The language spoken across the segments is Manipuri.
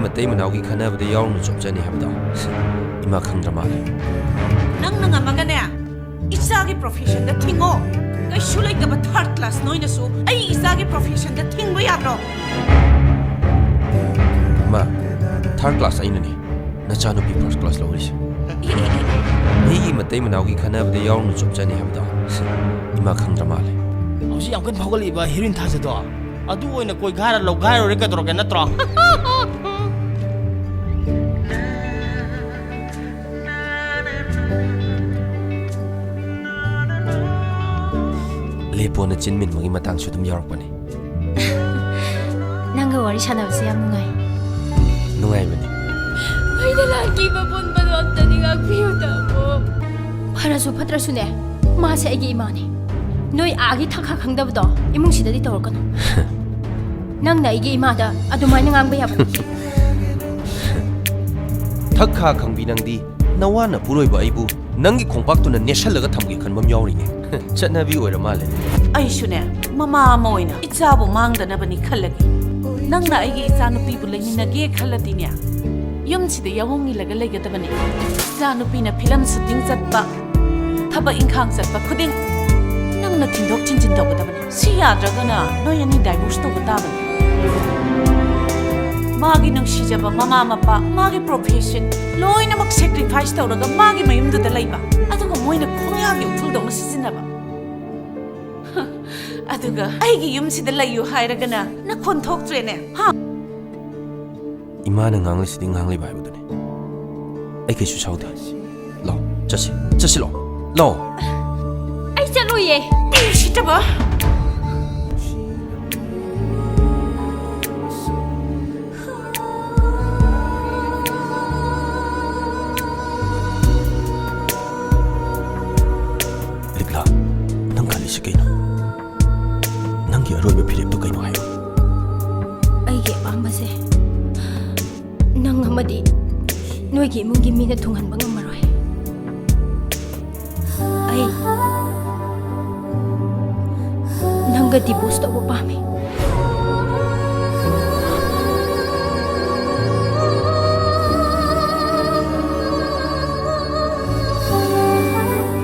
matay manawgi khanabada yawn chopjani habda ima khangra male nang nang amagane isagi profession da thingo kai shulai ka third class noina su ai isagi profession da thingbo yadro ma third class ainani nachanu pi first class lawris Higi matay manawgi khanabada yawn chopjani habda ima khangra male hausi yam kan phawgali ba heroin tha do adu oina koi gara lo gara re ka dro ka natro Lepona chinmin magi matang su dum yarak pani nanga wari sanabse yam nungai bani ai da lagi ba bon ba do tani ga piu da bo pharasu phatrasu ne ma se agi imani noi agi thakha khangda do imung sidadi tor kono nang na igi ima da adumai ngang ba yab thakha khangbi nangdi nawana puroi ba aibu nangi khongpak tu na neshal laga thamgi khanbam yawri ne chatnabi oira male ai shune mama moina ichabu mangdana bani khallagi nang na aigi ichanu pi bu leina ge khallati nya yum chide yawongi laga lega da bani ichanu pi na film shooting chatba thaba ingkhang chatba khuding nang na thindok chin tawga da bani si yadraga na noyani divorce to da bani magi nang shijaba mama mapa magi profession loina mak sacrifice tawraga magi mayum da laiba aduga moina khongyagi uthul dawna sizinaba aduga aigi yum sida layu hairagana na khon thoktrene ha imana ngangli siding ngangli bai budane ai ke su chaude lo chasi lo ai chalo ye shitaba Roy bapilip to kayo hayo. Ay ke pambase. Nang amadi noi ki mungi mina tunghan bang maroy. Ay nang ga divorce to pa mi.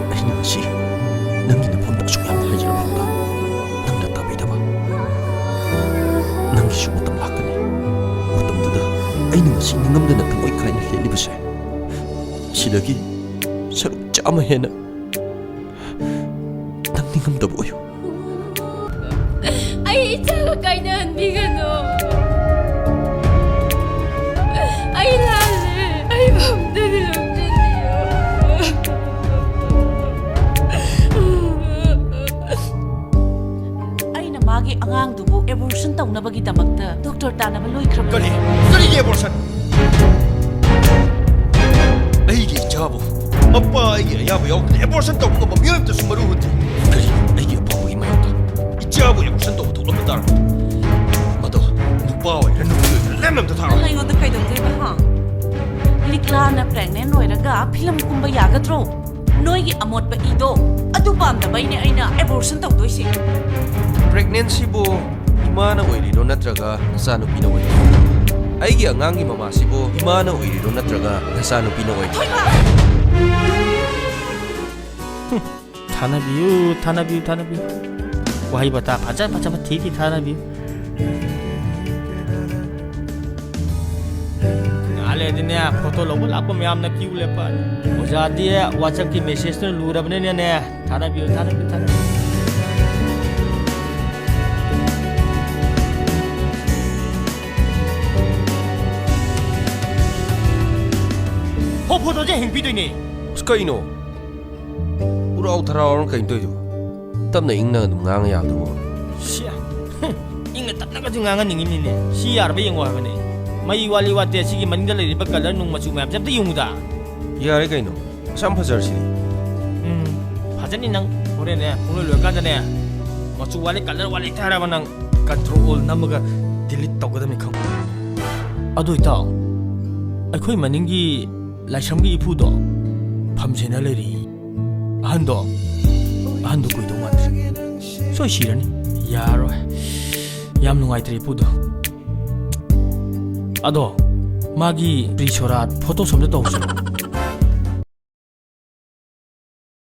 Ay si nang ginapon to suya mo hayo mo ta. Nang natabi da ba. Nang isu mo tamlakan ni. Mo tamda ay nang sing ngam da na oy kain le li basa. Silagi sa chama hena. Nang ningam da boyo. Ay itaga kay na hindi ka no. Ay lale. Ay mamda nilang magi angang dubu abortion tawnabagi damakta doctor tanaba loikhram kali abortion Aigi chabo. appa aigi yabu yaw abortion taw ngam miyam ta sumaru huti Kali aigi apawi mayota. ichabu abortion taw tu lam dar mado nupa wa ran lemam ta thar layo da kai dongte ba ha likla na pregnant oiraga film kumba yagatro noigi amot ba ido adu pam da baine aina abortion tawdoisi Pregnancy bo imana oiriro natraga nasanu pina oiriro. Aigi angangi mama sibo imana oiriro natraga nasanu pina oiriro. Thanabiu wahai bata pacha thiti thanabiu ale dinya photo lobo lakpo myam na kiu le pa oja dia whatsapp ki message to lurabne ne thanabiu photo je hing pi doi ni Skaino. Urau tharau kain toy do. Tamna ingna dum ngang ya do. sia inga tapna ka junga ningi ni ne si yar ba yengwa ba ne mai wali wa te sigi maningda le ba color nung machu map jab te yunguda Yare kaino. Sam phazar si. phajani nang ore ne ore lo ka ne machu wali color wali thara ba nang control namaga delete tawga mi khang adu ita ai khoi maningi laishamgi ipu do phamjena le ri ahando koi do mat so shirani yaro yam nungai tri pu do ado 마기 리쇼라 포토 섬도 떠오죠